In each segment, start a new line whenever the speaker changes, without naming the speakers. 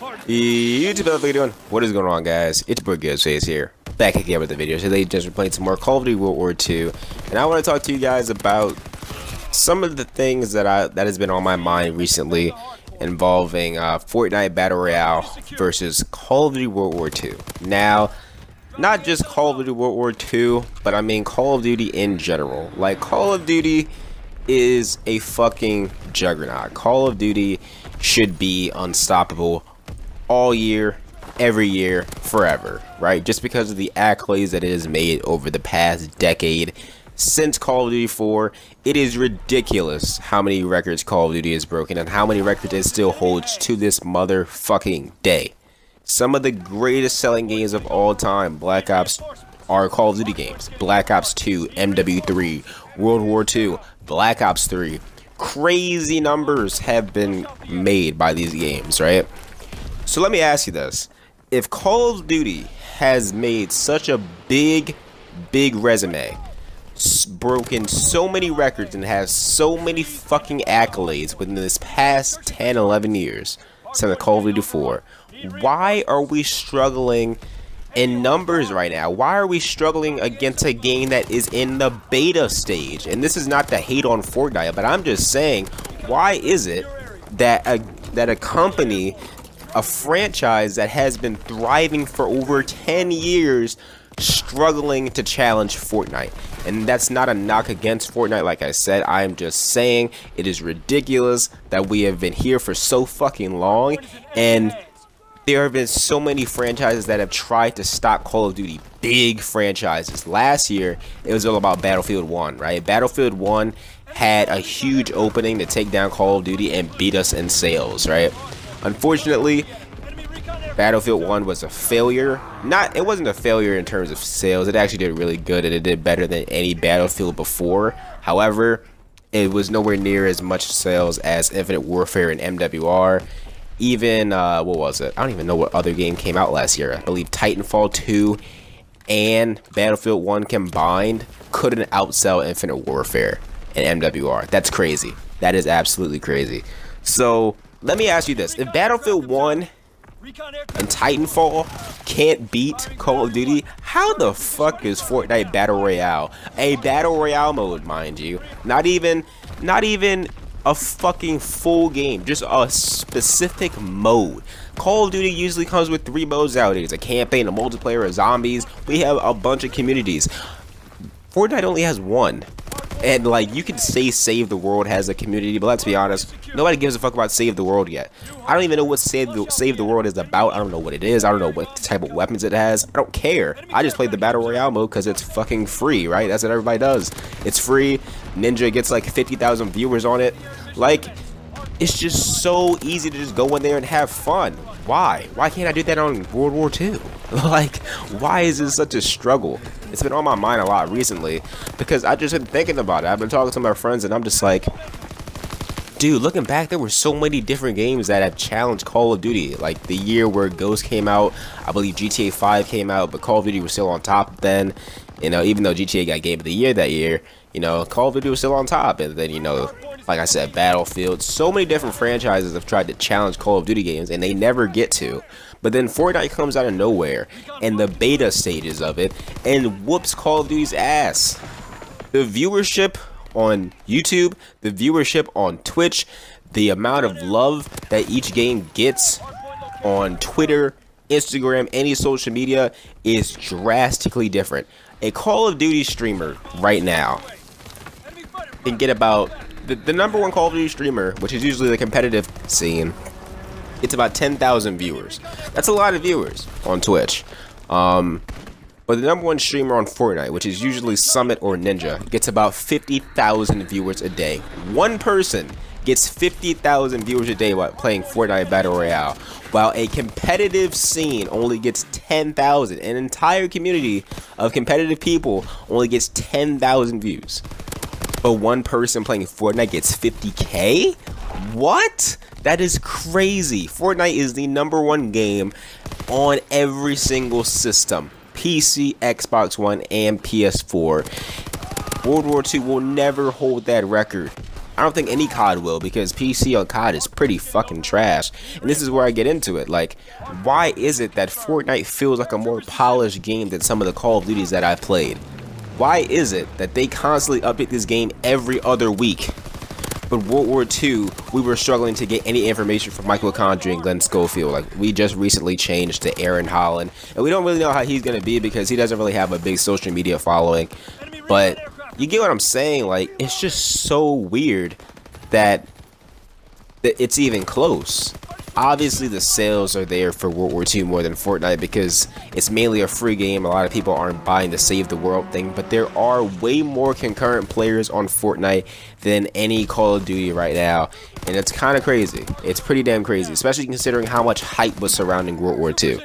YouTube, how you doing? What is going on, guys? It's your boy Ghostface here, back again with the video. Today, just playing some more Call of Duty World War II, and I want to talk to you guys about some of the things that has been on my mind recently, involving Fortnite Battle Royale versus Call of Duty World War II. Now, not just Call of Duty World War II, but I mean Call of Duty in general. Like, Call of Duty is a fucking juggernaut. Call of Duty should be unstoppable all year, every year, forever, right? Just because of the accolades that it has made over the past decade. Since Call of Duty 4, it is ridiculous how many records Call of Duty has broken and how many records it still holds to this motherfucking day. Some of the greatest selling games of all time, Black Ops, are Call of Duty games. Black Ops 2, MW3, World War II, Black Ops 3. Crazy numbers have been made by these games, right? So let me ask you this. If Call of Duty has made such a big resume, broken so many records, and has so many fucking accolades within this past 10, 11 years since Call of Duty 4, why are we struggling in numbers right now? Why are we struggling against a game that is in the beta stage? And this is not to hate on Fortnite, but I'm just saying, why is it that a company, a franchise that has been thriving for over 10 years, struggling to challenge Fortnite? And that's not a knock against Fortnite, like I said. I'm just saying it is ridiculous that we have been here for so fucking long, and there have been so many franchises that have tried to stop Call of Duty. Big franchises. Last year, it was all about Battlefield 1, right? Battlefield 1 had a huge opening to take down Call of Duty and beat us in sales, right? Unfortunately, Battlefield 1 was a failure. It wasn't a failure in terms of sales. It actually did really good, and it did better than any Battlefield before. However, it was nowhere near as much sales as Infinite Warfare and MWR. Even, what was it? I don't even know what other game came out last year. I believe Titanfall 2 and Battlefield 1 combined couldn't outsell Infinite Warfare and MWR. That's crazy. That is absolutely crazy. So, let me ask you this. If Battlefield 1 and Titanfall can't beat Call of Duty, how the fuck is Fortnite Battle Royale? A Battle Royale mode, mind you. Not even a fucking full game, just a specific mode. Call of Duty usually comes with 3 modes nowadays: a campaign, a multiplayer, a zombies. We have a bunch of communities. Fortnite only has one. And like, you can say Save the World has a community, but let's be honest, nobody gives a fuck about Save the World yet. I don't even know what Save the World is about. I don't know what it is. I don't know what type of weapons it has. I don't care. I just played the Battle Royale mode because it's fucking free, right? That's what everybody does. It's free. Ninja gets like 50,000 viewers on it. Like, it's just so easy to just go in there and have fun. Why? Why can't I do that on World War II? Like, why is this such a struggle? It's been on my mind a lot recently because I just been thinking about it. I've been talking to my friends and I'm just like, dude, looking back, there were so many different games that have challenged Call of Duty. Like the year where Ghost came out, I believe GTA 5 came out, but Call of Duty was still on top then. You know, even though GTA got Game of the Year that year, you know, Call of Duty was still on top. And then, you know, like I said, Battlefield, so many different franchises have tried to challenge Call of Duty games and they never get to. But then Fortnite comes out of nowhere and the beta stages of it and whoops Call of Duty's ass. The viewership on YouTube, the viewership on Twitch, the amount of love that each game gets on Twitter, Instagram, any social media is drastically different. A Call of Duty streamer right now can get about the number one Call of Duty streamer, which is usually the competitive scene. It's about 10,000 viewers. That's a lot of viewers on Twitch. But the number one streamer on Fortnite, which is usually Summit or Ninja, gets about 50,000 viewers a day. One person gets 50,000 viewers a day while playing Fortnite Battle Royale, while a competitive scene only gets 10,000. An entire community of competitive people only gets 10,000 views. But one person playing Fortnite gets 50K? What? That is crazy. Fortnite is the number one game on every single system. PC, Xbox One, and PS4. World War II will never hold that record. I don't think any COD will, because PC on COD is pretty fucking trash. And this is where I get into it. Like, why is it that Fortnite feels like a more polished game than some of the Call of Duties that I've played? Why is it that they constantly update this game every other week? But World War II, we were struggling to get any information from Michael Condrey and Glenn Schofield. Like, we just recently changed to Aaron Holland, and we don't really know how he's going to be because he doesn't really have a big social media following. But you get what I'm saying? Like, it's just so weird that it's even close. Obviously, the sales are there for World War II more than Fortnite because it's mainly a free game. A lot of people aren't buying the save the world thing, but there are way more concurrent players on Fortnite than any Call of Duty right now, and it's kind of crazy. It's pretty damn crazy, especially considering how much hype was surrounding World War II,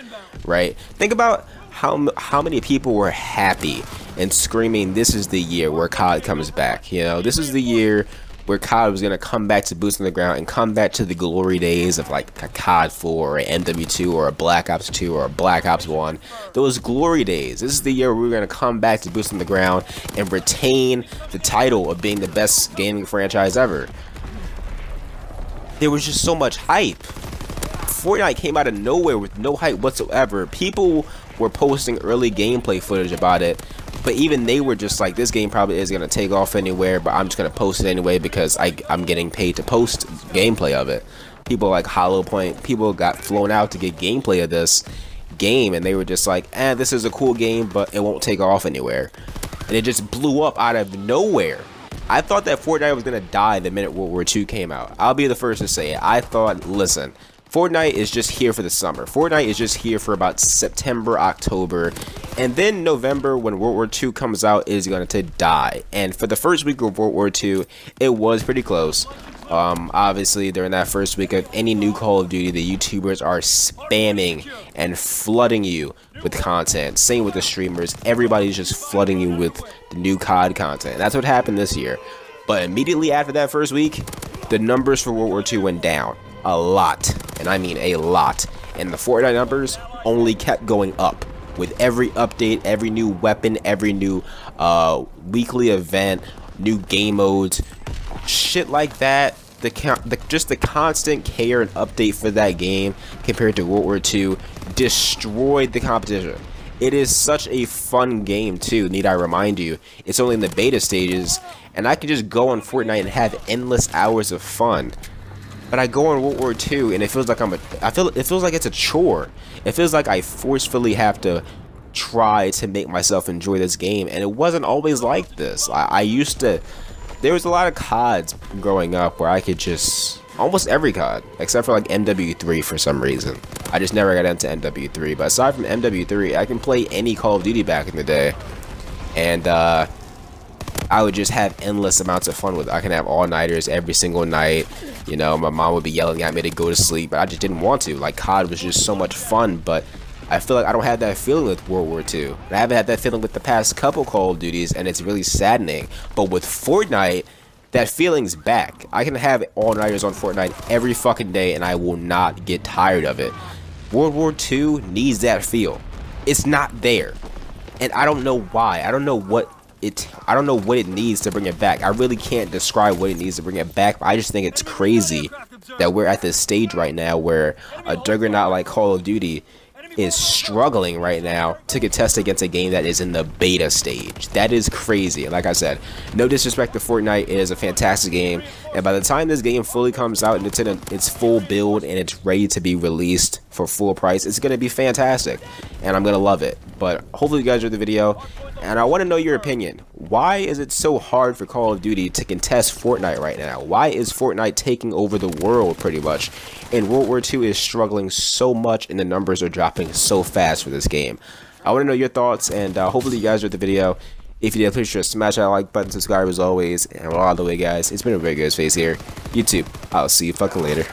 right? Think about how many people were happy and screaming, "This is the year where COD comes back." You know, this is the year where COD was going to come back to boots on the ground and come back to the glory days of like a COD 4 or MW2 or a Black Ops 2 or a Black Ops 1. Those glory days. This is the year where we're going to come back to boots on the ground and retain the title of being the best gaming franchise ever. There was just so much hype. Fortnite came out of nowhere with no hype whatsoever. People were posting early gameplay footage about it, but even they were just like, this game probably is going to take off anywhere, but I'm just going to post it anyway because I'm getting paid to post gameplay of it. People like Hollow Point, people got flown out to get gameplay of this game, and they were just like, this is a cool game, but it won't take off anywhere. And it just blew up out of nowhere. I thought that Fortnite was going to die the minute World War II came out. I'll be the first to say it. I thought, listen, Fortnite is just here for the summer. Fortnite is just here for about September, October, and then November, when World War II comes out, is going to die. And for the first week of World War II, it was pretty close. Obviously, during that first week of any new Call of Duty, the YouTubers are spamming and flooding you with content. Same with the streamers. Everybody's just flooding you with the new COD content. That's what happened this year. But immediately after that first week, the numbers for World War II went down. A lot, and I mean a lot, and the Fortnite numbers only kept going up with every update, every new weapon, every new weekly event, new game modes, shit like that. Just the constant care and update for that game compared to World War II destroyed the competition. It is such a fun game too, need I remind you. It's only in the beta stages, and I can just go on Fortnite and have endless hours of fun. But I go on World War II and it feels like it feels like it's a chore. It feels like I forcefully have to try to make myself enjoy this game, and it wasn't always like this. I used to, there was a lot of CODs growing up where I could just, almost every COD, except for like MW3 for some reason. I just never got into MW3, but aside from MW3, I can play any Call of Duty back in the day. And I would just have endless amounts of fun with it. I can have all-nighters every single night. You know, my mom would be yelling at me to go to sleep, but I just didn't want to. Like, COD was just so much fun, but I feel like I don't have that feeling with World War II. I haven't had that feeling with the past couple Call of Duties, and it's really saddening. But with Fortnite, that feeling's back. I can have all-nighters on Fortnite every fucking day, and I will not get tired of it. World War II needs that feel. It's not there, and I don't know why. I don't know what it needs to bring it back. I really can't describe what it needs to bring it back, but I just think it's crazy that we're at this stage right now where a juggernaut like Call of Duty is struggling right now to contest against a game that is in the beta stage. That is crazy. And like I said, no disrespect to Fortnite, it is a fantastic game, and by the time this game fully comes out and it's in its full build and it's ready to be released for full price, it's going to be fantastic and I'm going to love it. But hopefully you guys enjoyed the video, and I want to know your opinion. Why is it so hard for Call of Duty to contest Fortnite right now? Why is Fortnite taking over the world pretty much, and World War II is struggling so much and the numbers are dropping so fast for this game? I want to know your thoughts, and hopefully you guys enjoyed the video. If you did, please sure to smash that like button, subscribe as always, and all the way guys, it's been a very good face here. YouTube, I'll see you fucking later.